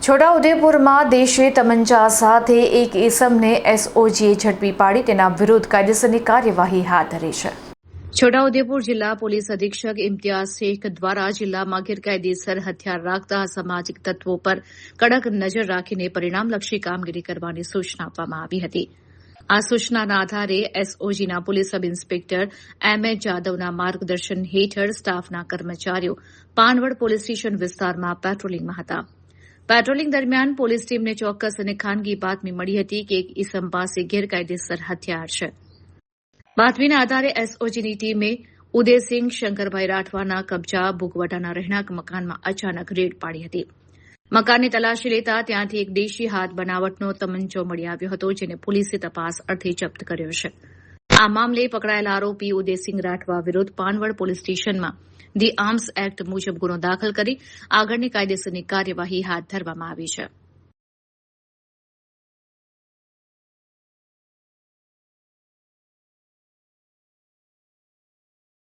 છોટાઉદેપુરમાં દેશી તમંચા સાથે એક ઇસમને એસઓજીએ ઝડપી પાડી તેના વિરુદ્ધ કાયદેસરની કાર્યવાહી હાથ ધરી છે. છોટાઉદેપુર જિલ્લા પોલીસ અધિક્ષક ઇમ્તિયાઝ શેખ દ્વારા જિલ્લામાં ગેરકાયદેસર હથિયાર રાખતા અસામાજિક તત્વો પર કડક નજર રાખીને પરિણામલક્ષી કામગીરી કરવાની સૂચના આપવામાં આવી હતી. આ સૂચનાના આધારે એસઓજીના પોલીસ સબ ઇન્સ્પેક્ટર એમએચ જાદવના માર્ગદર્શન હેઠળ સ્ટાફના કર્મચારીઓ પાનવડ પોલીસ સ્ટેશન વિસ્તારમાં પેટ્રોલિંગમાં હતા. પેટ્રોલિંગ દરમિયાન પોલીસ ટીમને ચોક્કસ અને ખાનગી બાતમી મળી હતી કે એક ઇસમ પાસે ગેરકાયદેસર હથિયાર છે. બાતમીના આધારે એસઓજીની ટીમે ઉદયસિંહ શંકરભાઈ રાઠવાના કબજા ભૂગવટાના રહેણાંક મકાનમાં અચાનક રેડ પાડી હતી. મકાનની તલાશી લેતા ત્યાંથી એક દેશી હાથ બનાવટનો તમંચો મળી આવ્યો હતો, જેને પોલીસે તપાસ અર્થે જપ્ત કર્યો છે. આ મામલે પકડાયેલા આરોપી ઉદયસિંહ રાઠવા વિરુદ્ધ પાનવડ પોલીસ સ્ટેશનમાં ધી આર્મ્સ એક્ટ મુજબ ગુનો દાખલ કરી આગળની કાયદેસરની કાર્યવાહી હાથ ધરવામાં આવી છે.